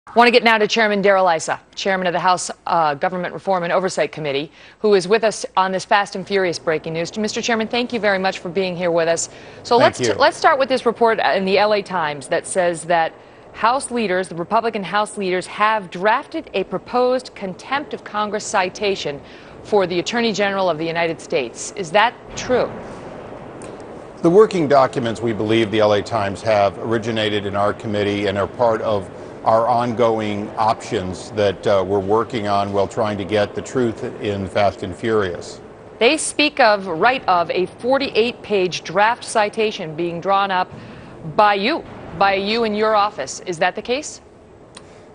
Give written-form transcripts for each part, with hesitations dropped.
I want to get now to Chairman Darrell Issa, Chairman of the House Government Reform and Oversight Committee, who is with us on this fast and furious breaking news. Mr. Chairman, thank you very much for being here with us. So let's start with this report in the LA Times that says that House leaders, the Republican House leaders, have drafted a proposed contempt of Congress citation for the Attorney General of the United States. Is that true? The working documents we believe the LA Times have originated in our committee and are part of our ongoing options that we're working on while trying to get the truth in Fast and Furious. They speak of, a 48-page draft citation being drawn up by you in your office. Is that the case?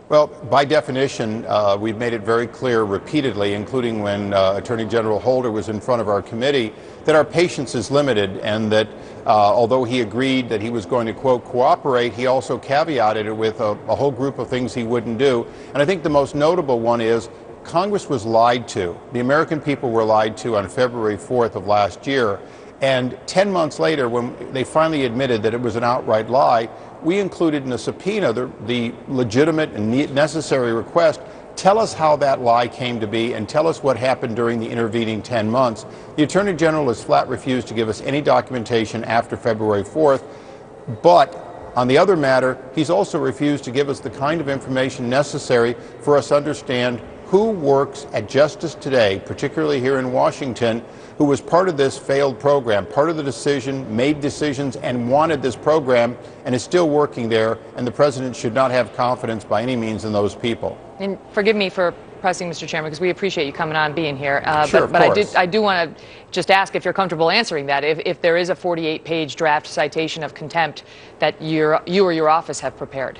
Well, by definition, we've made it very clear repeatedly, including when Attorney General Holder was in front of our committee, that our patience is limited and that although he agreed that he was going to, quote, cooperate, he also caveated it with a whole group of things he wouldn't do. And I think the most notable one is Congress was lied to. The American people were lied to on February 4th of last year. And 10 months later, when they finally admitted that it was an outright lie, we included in a subpoena the legitimate and necessary request. Tell us how that lie came to be and tell us what happened during the intervening 10 months. The Attorney General has flat refused to give us any documentation after February 4th, but on the other matter, he's also refused to give us the kind of information necessary for us to understand who works at Justice Today, particularly here in Washington, who was part of this failed program, part of the decision, made decisions, and wanted this program, and is still working there, and the President should not have confidence by any means in those people. And forgive me for pressing, Mr. Chairman, because we appreciate you coming on, being here. Sure, but I do want to just ask if you're comfortable answering that, if there is a 48-page draft citation of contempt that you or your office have prepared.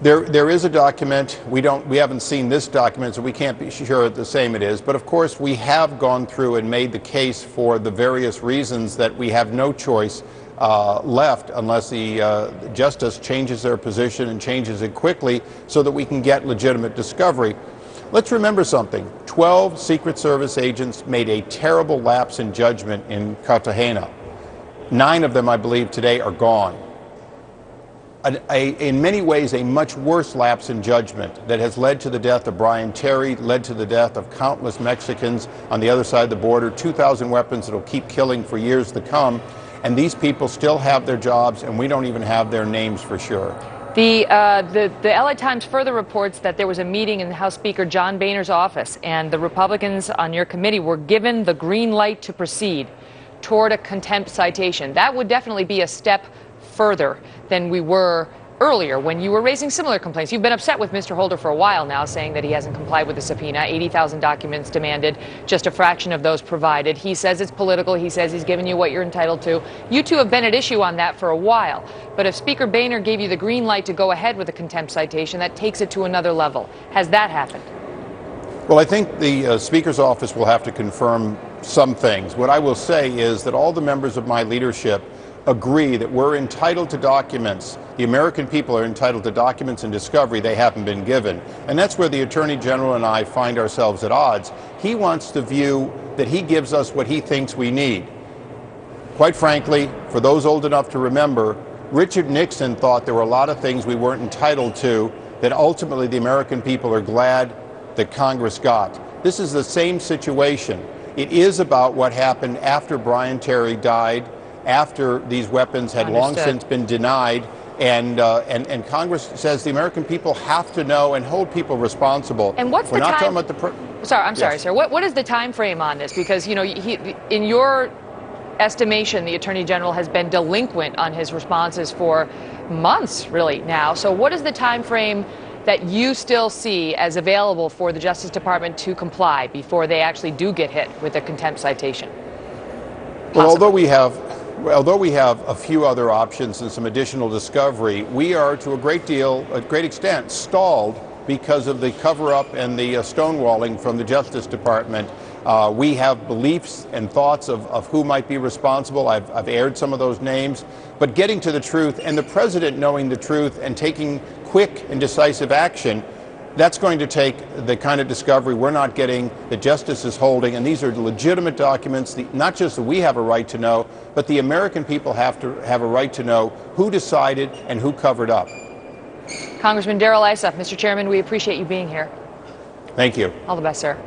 There is a document. We haven't seen this document, so we can't be sure the same it is. But of course, we have gone through and made the case for the various reasons that we have no choice left unless the justice changes their position and changes it quickly so that we can get legitimate discovery. Let's remember something. 12 Secret Service agents made a terrible lapse in judgment in Cartagena. 9 of them, I believe, today are gone. In many ways, a much worse lapse in judgment that has led to the death of Brian Terry, led to the death of countless Mexicans on the other side of the border, 2,000 weapons that will keep killing for years to come. And these people still have their jobs, and we don't even have their names for sure. The LA Times further reports that there was a meeting in House Speaker John Boehner's office, and the Republicans on your committee were given the green light to proceed toward a contempt citation. That would definitely be a step further than we were earlier when you were raising similar complaints. You've been upset with Mr. Holder for a while now, saying that he hasn't complied with the subpoena. 80,000 documents demanded, just a fraction of those provided. He says it's political. He says he's given you what you're entitled to. You two have been at issue on that for a while. But if Speaker Boehner gave you the green light to go ahead with a contempt citation, that takes it to another level. Has that happened? Well, I think the Speaker's office will have to confirm some things. What I will say is that all the members of my leadership agree that we're entitled to documents. The American people are entitled to documents and discovery they haven't been given. And that's where the Attorney General and I find ourselves at odds. He wants the view that he gives us what he thinks we need. Quite frankly, for those old enough to remember, Richard Nixon thought there were a lot of things we weren't entitled to that ultimately the American people are glad that Congress got. This is the same situation. It is about what happened after Brian Terry died, after these weapons had long since been denied, and Congress says the American people have to know and hold people responsible. And what's We're the not time? talking about the sorry, sir. What is the time frame on this? Because, you know, in your estimation, the Attorney General has been delinquent on his responses for months, really, now. So what is the time frame that you still see as available for the Justice Department to comply before they actually do get hit with a contempt citation? Well, although we have a few other options and some additional discovery, we are to a great extent, stalled because of the cover-up and the stonewalling from the Justice Department. We have beliefs and thoughts of who might be responsible. I've aired some of those names. But getting to the truth and the President knowing the truth and taking quick and decisive action, that's going to take the kind of discovery we're not getting, that justice is holding, and these are legitimate documents, not just that we have a right to know, but the American people have to have a right to know who decided and who covered up. Congressman Darrell Issa, Mr. Chairman, we appreciate you being here. Thank you. All the best, sir.